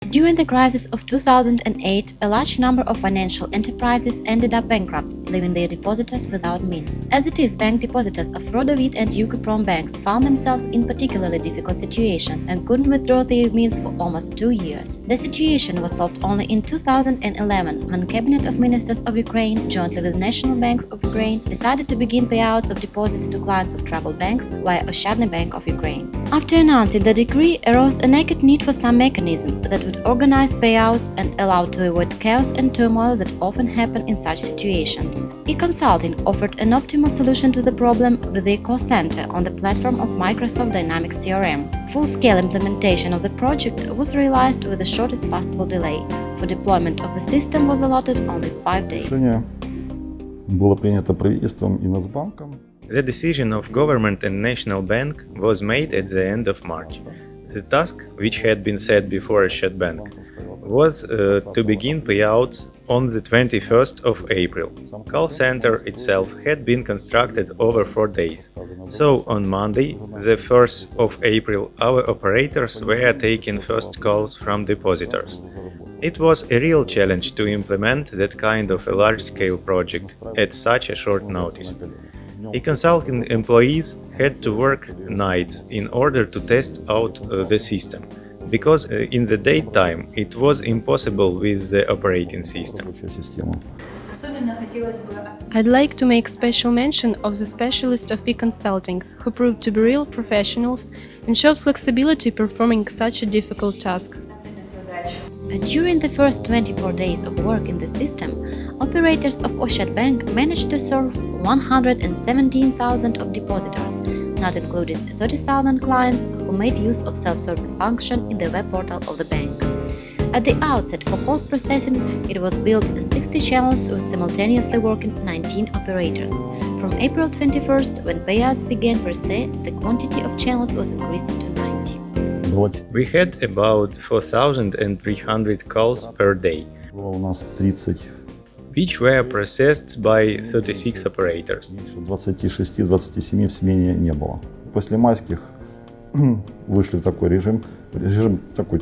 During the crisis of 2008, a large number of financial enterprises ended up bankrupt, leaving their depositors without means. As it is, bank depositors of Rodovit and Ukiprom banks found themselves in particularly difficult situation and couldn't withdraw their means for almost 2 years. The situation was solved only in 2011, when Cabinet of Ministers of Ukraine, jointly with National Bank of Ukraine, decided to begin payouts of deposits to clients of troubled banks via Oshchadnyi Bank of Ukraine. After announcing the decree, arose an acute need for some mechanism that would organize payouts and allow to avoid chaos and turmoil that often happen in such situations. E-consulting offered an optimal solution to the problem with the call-center on the platform of Microsoft Dynamics CRM. Full-scale implementation of the project was realized with the shortest possible delay. For deployment of the system was allotted only 5 days. Было принято правительством и Нацбанком. The decision of government and national bank was made at the end of March. The task, which had been set before Oshchadbank, was to begin payouts on the 21st of April. Call center itself had been constructed over 4 days. So on Monday, the 1st of April, our operators were taking first calls from depositors. It was a real challenge to implement that kind of a large-scale project at such a short notice. E-consulting employees had to work nights in order to test out the system, because in the daytime it was impossible with the operating system. I'd like to make special mention of the specialists of e-consulting, who proved to be real professionals and showed flexibility performing such a difficult task. During the first 24 days of work in the system, operators of Oshchadbank managed to serve 117,000 of depositors, not including 30,000 clients who made use of self-service function in the web portal of the bank. At the outset, for calls processing, it was built 60 channels with simultaneously working 19 operators. From April 21st, when payouts began per se, the quantity of channels was increased to 90. We had about 4,300 calls per day, Было у нас 30, which were processed by 36 operators. 26-27 в смене не было. После майских вышли в такой режим такой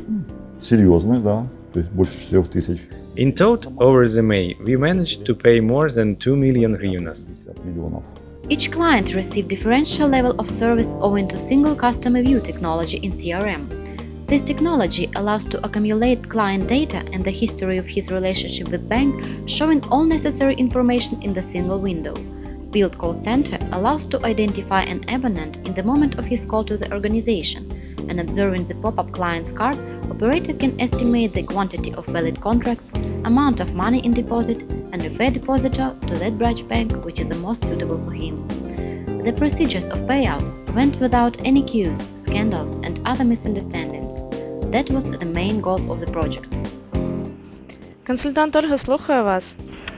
серьезный, да, то есть больше 4000. In total, over the May, we managed to pay more than 2 million hryvnias. 50 миллионов. Each client received differential level of service owing to single customer view technology in CRM. This technology allows to accumulate client data and the history of his relationship with bank, showing all necessary information in the single window. Build call center allows to identify an abonnement in the moment of his call to the organization, and observing the pop-up client's card, operator can estimate the quantity of valid contracts, amount of money in deposit, and refer depositor to that branch bank which is the most suitable for him. The procedures of payouts went without any queues, scandals, and other misunderstandings. That was the main goal of the project. Консультант Ольга, слухаю вас.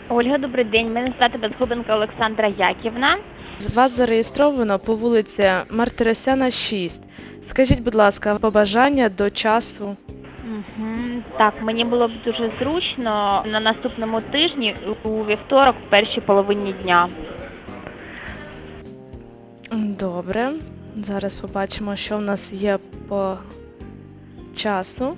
Ольга, добрий день. Мене звати Безгубенко Олександра Яківна. Вас зареєстровано по вулиці Мартиросяна, 6. Скажіть, будь ласка, побажання до часу? Так, мені було б дуже зручно на наступному тижні, у вівторок, в першій половині дня. Добре. Зараз побачимо, що в нас є по часу.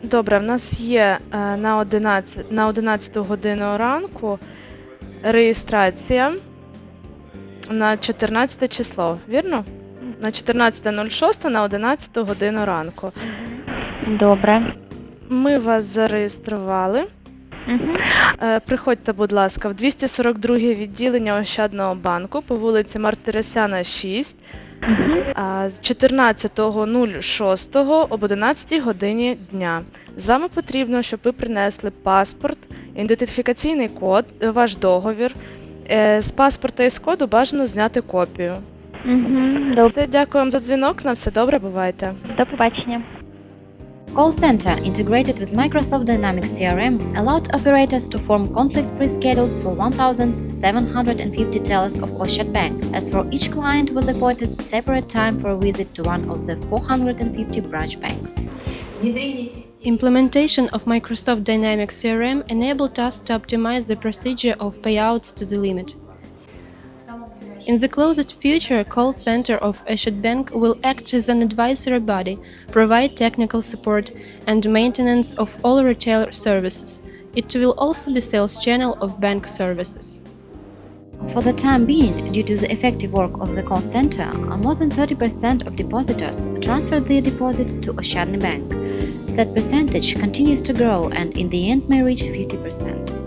Добре, в нас є на 11 годину ранку реєстрація на 14 число, вірно? На 14.06 на 11 годину ранку. Добре. Ми вас зареєстрували. Приходьте, будь ласка, в 242 відділення Ощадного банку по вулиці Мартиросяна, 6, 14.06 об 11 годині дня. З вами потрібно, щоб ви принесли паспорт, ідентифікаційний код, ваш договір. З паспорта і з коду бажано зняти копію. Добре. Все, дякую вам за дзвінок, на все добре, бувайте. До побачення. Call center, integrated with Microsoft Dynamics CRM, allowed operators to form conflict-free schedules for 1,750 tellers of Oshchadbank, as for each client was appointed separate time for a visit to one of the 450 branch banks. Implementation of Microsoft Dynamics CRM enabled us to optimize the procedure of payouts to the limit. In the closest future, call center of Oshchadnyi will act as an advisory body, provide technical support and maintenance of all retail services. It will also be sales channel of bank services. For the time being, due to the effective work of the call center, more than 30% of depositors transfer their deposits to Oshchadnyi Bank. Said percentage continues to grow and in the end may reach 50%.